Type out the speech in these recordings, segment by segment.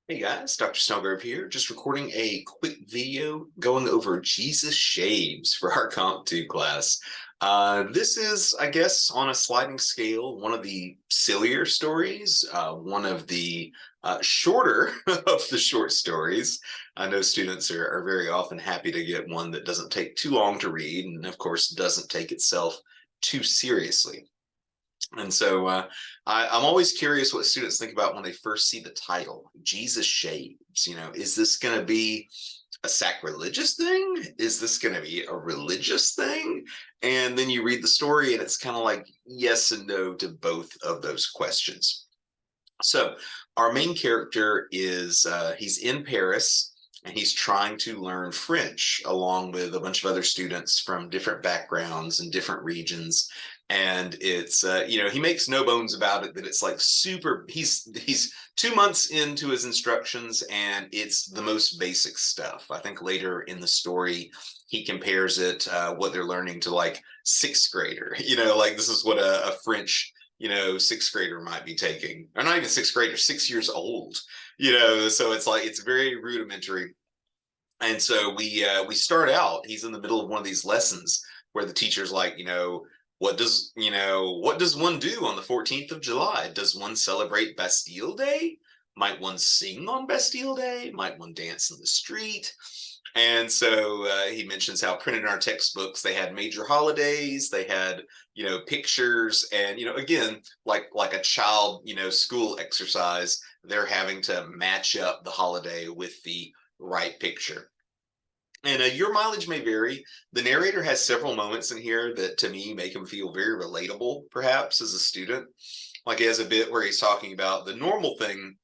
Hey guys, Dr. Snellgrove here, just recording a quick video going over Jesus Shaves for our Comp 2 class. This is, I guess, on a sliding scale, one of the sillier stories, one of the shorter of the short stories. I know students are very often happy to get one that doesn't take too long to read and, of course, doesn't take itself too seriously. And so I'm always curious what students think about when they first see the title, Jesus Shaves. Is this going to be a sacrilegious thing? Is this going to be a religious thing? And then you read the story and it's kind of like yes and no to both of those questions. So our main character is he's in Paris and he's trying to learn French along with a bunch of other students from different backgrounds and different regions. And it's he makes no bones about it that it's like super. He's 2 months into his instructions and it's the most basic stuff. I think later in the story he compares it what they're learning to like sixth grader. Like this is what a French sixth grader might be taking, or not even sixth grader, 6 years old, so it's like it's very rudimentary. And so we start out, he's in the middle of one of these lessons where the teacher's like, what does one do on the 14th of July? Does one celebrate Bastille Day? Might one sing on Bastille Day? Might one dance in the street? And so he mentions how printed in our textbooks, they had major holidays, they had, pictures, and, again, like a child, school exercise, they're having to match up the holiday with the right picture. And your mileage may vary. The narrator has several moments in here that to me make him feel very relatable, perhaps as a student. Like he has a bit where he's talking about the normal thing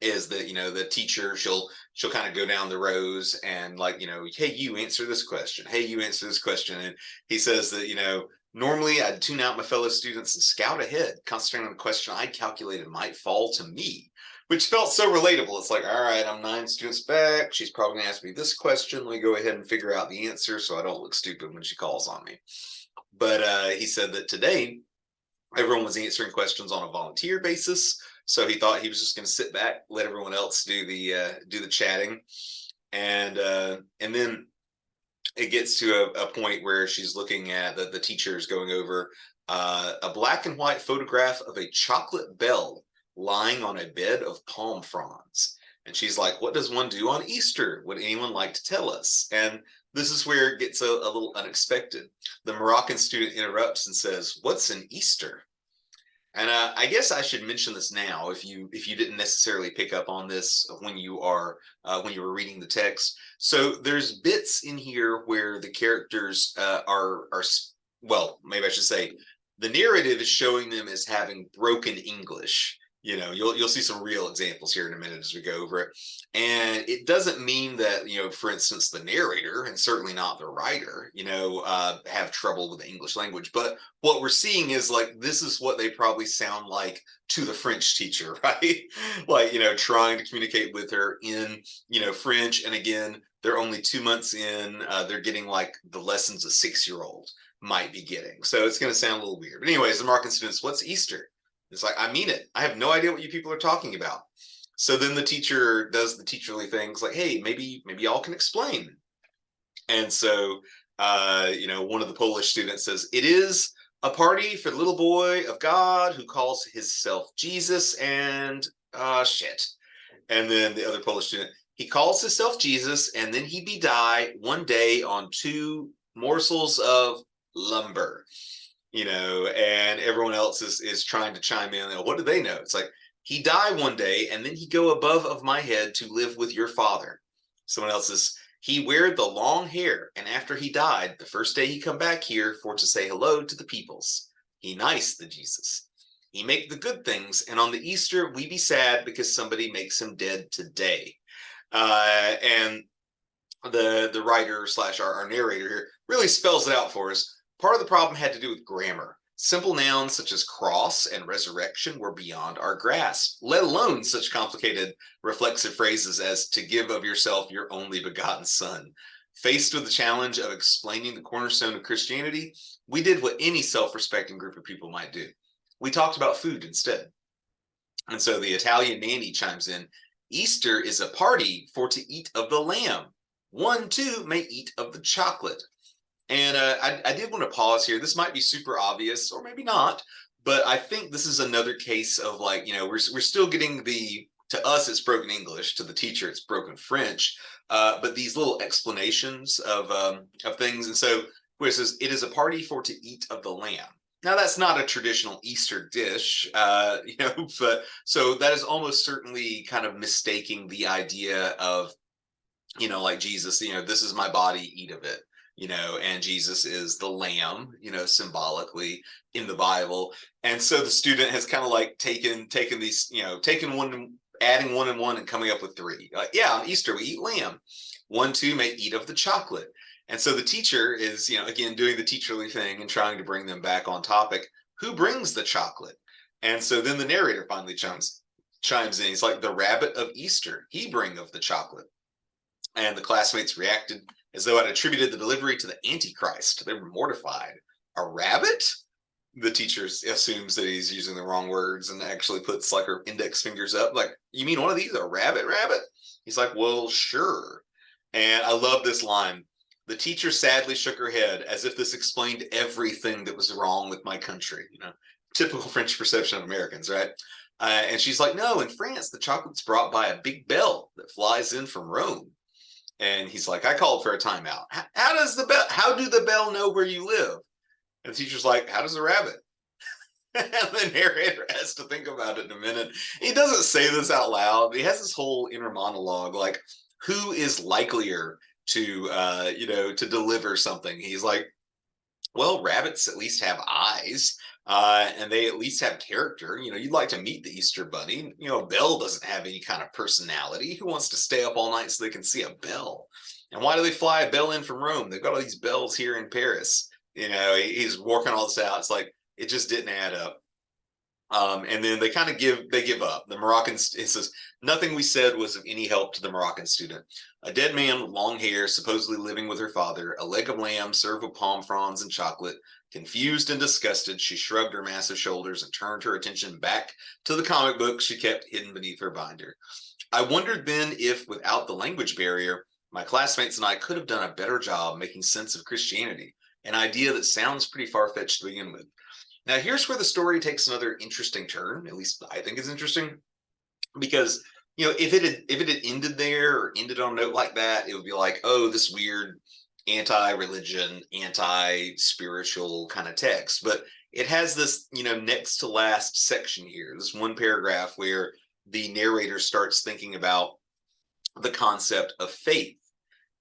is that the teacher she'll kind of go down the rows and like hey, you answer this question, hey, you answer this question. And he says that normally I'd tune out my fellow students and scout ahead, concentrating on the question I calculated might fall to me, which felt so relatable. It's like, all right, I'm 9 students back, she's probably gonna ask me this question, let me go ahead and figure out the answer so I don't look stupid when she calls on me. But he said that today everyone was answering questions on a volunteer basis. So he thought he was just going to sit back, let everyone else do the chatting, and then it gets to a point where she's looking at the teacher is going over a black and white photograph of a chocolate bell lying on a bed of palm fronds. And she's like, what does one do on Easter? Would anyone like to tell us? And this is where it gets a little unexpected. The Moroccan student interrupts and says, what's an Easter? And I guess I should mention this now, if you didn't necessarily pick up on this when you were reading the text. So there's bits in here where the characters are well, maybe I should say, the narrative is showing them as having broken English. You'll see some real examples here in a minute as we go over it. And it doesn't mean that, for instance, the narrator, and certainly not the writer, have trouble with the English language. But what we're seeing is like, this is what they probably sound like to the French teacher, right? Like, trying to communicate with her in, French. And again, they're only 2 months in, they're getting like the lessons a 6-year-old might be getting. So it's going to sound a little weird. But anyways, the Moroccan students, what's Easter? It's like, I mean it. I have no idea what you people are talking about. So then the teacher does the teacherly things like, hey, maybe y'all can explain. And so, one of the Polish students says, it is a party for the little boy of God who calls himself Jesus and shit. And then the other Polish student, he calls himself Jesus and then he be die one day on 2 morsels of lumber. And everyone else is trying to chime in. What do they know? It's like, he die one day and then he go above of my head to live with your father. Someone else is, he wear the long hair and after he died, the first day he come back here for to say hello to the peoples. He nice, the Jesus. He make the good things and on the Easter we be sad because somebody makes him dead today. And the writer slash our narrator here really spells it out for us. Part of the problem had to do with grammar. Simple nouns such as cross and resurrection were beyond our grasp, let alone such complicated reflexive phrases as to give of yourself your only begotten son. Faced with the challenge of explaining the cornerstone of Christianity, we did what any self-respecting group of people might do. We talked about food instead. And so the Italian nanny chimes in, Easter is a party for to eat of the lamb. One, two may eat of the chocolate. And I did want to pause here. This might be super obvious, or maybe not, but I think this is another case of like, we're still getting to us it's broken English, to the teacher it's broken French, but these little explanations of things. And so where it says it is a party for to eat of the lamb. Now that's not a traditional Easter dish, but so that is almost certainly kind of mistaking the idea of, like Jesus, this is my body, eat of it. And Jesus is the lamb, symbolically in the Bible. And so the student has kind of like taken these, taken one, adding one and one and coming up with three. Like, yeah, on Easter we eat lamb. One, two may eat of the chocolate. And so the teacher is, again, doing the teacherly thing and trying to bring them back on topic. Who brings the chocolate? And so then the narrator finally chimes in. He's like, the rabbit of Easter, he bring of the chocolate. And the classmates reacted as though I'd attributed the delivery to the Antichrist. They were mortified. A rabbit? The teacher assumes that he's using the wrong words and actually puts like her index fingers up. Like, you mean one of these, a rabbit? He's like, well, sure. And I love this line. The teacher sadly shook her head as if this explained everything that was wrong with my country. Typical French perception of Americans, right? And she's like, no, in France, the chocolate's brought by a big bell that flies in from Rome. And he's like, I called for a timeout. How do the bell know where you live? And the teacher's like, how does the rabbit? And the narrator has to think about it in a minute. He doesn't say this out loud. He has this whole inner monologue, like, who is likelier to, to deliver something? He's like, well, rabbits at least have eyes. And they at least have character. You'd like to meet the Easter bunny. A bell doesn't have any kind of personality. Who wants to stay up all night so they can see a bell? And why do they fly a bell in from Rome? They've got all these bells here in Paris. He's working all this out. It's like, it just didn't add up. And then they kind of give up. The Moroccan, it says, nothing we said was of any help to the Moroccan student. A dead man with long hair, supposedly living with her father, a leg of lamb served with palm fronds and chocolate. Confused and disgusted, she shrugged her massive shoulders and turned her attention back to the comic book she kept hidden beneath her binder. I wondered then if, without the language barrier, my classmates and I could have done a better job making sense of Christianity, an idea that sounds pretty far-fetched to begin with. Now, here's where the story takes another interesting turn, at least I think is interesting, because, if it had ended there or ended on a note like that, it would be like, oh, this weird anti-religion, anti-spiritual kind of text. But it has this, next to last section here, this one paragraph where the narrator starts thinking about the concept of faith.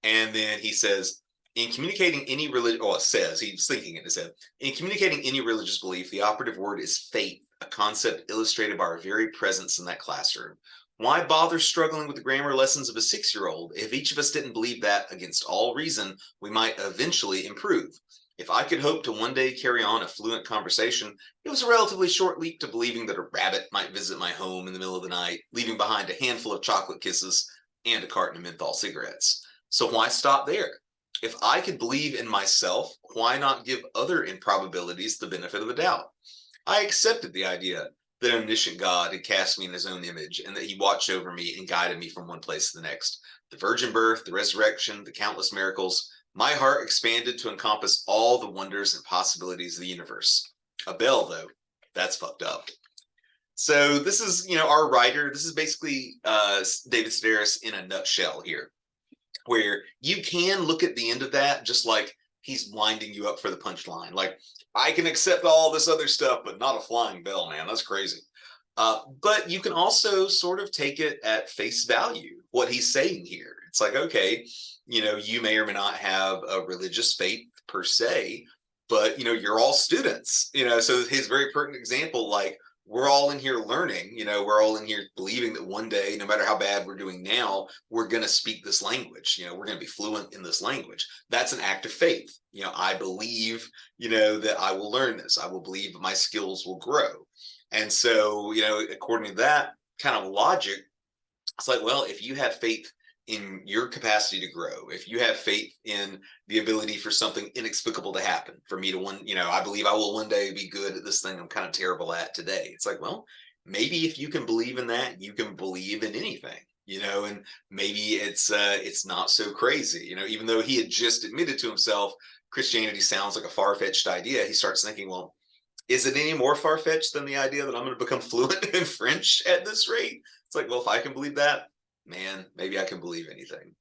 And then he says, in communicating any religion, it says, he's thinking it, in communicating any religious belief, the operative word is faith, a concept illustrated by our very presence in that classroom. Why bother struggling with the grammar lessons of a 6-year-old if each of us didn't believe that, against all reason, we might eventually improve? If I could hope to one day carry on a fluent conversation, it was a relatively short leap to believing that a rabbit might visit my home in the middle of the night, leaving behind a handful of chocolate kisses and a carton of menthol cigarettes. So why stop there? If I could believe in myself, why not give other improbabilities the benefit of the doubt? I accepted the idea that an omniscient God had cast me in his own image and that he watched over me and guided me from one place to the next. The virgin birth, the resurrection, the countless miracles, my heart expanded to encompass all the wonders and possibilities of the universe. A bell, though, that's fucked up. So this is, our writer, this is basically David Sedaris in a nutshell here, where you can look at the end of that just like he's winding you up for the punchline. Like, I can accept all this other stuff, but not a flying bell, man. That's crazy. But you can also sort of take it at face value, what he's saying here. It's like, okay, you may or may not have a religious faith per se, but, you're all students, so his very pertinent example, like, we're all in here learning, we're all in here believing that one day, no matter how bad we're doing now, we're going to speak this language. We're going to be fluent in this language. That's an act of faith. I believe, that I will learn this. I will believe my skills will grow. And so, according to that kind of logic, it's like, well, if you have faith in your capacity to grow, if you have faith in the ability for something inexplicable to happen, for me to I believe I will one day be good at this thing I'm kind of terrible at today. It's like, well, maybe if you can believe in that, you can believe in anything. and maybe it's not so crazy, even though he had just admitted to himself Christianity sounds like a far-fetched idea. He starts thinking, well, is it any more far-fetched than the idea that I'm going to become fluent in French at this rate? It's like, well, if I can believe that, man, maybe I can believe anything.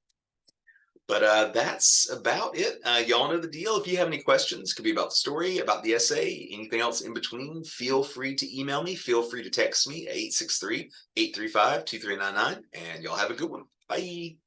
But that's about it. Y'all know the deal. If you have any questions, could be about the story, about the essay, anything else in between, feel free to email me. Feel free to text me at 863-835-2399. And y'all have a good one. Bye.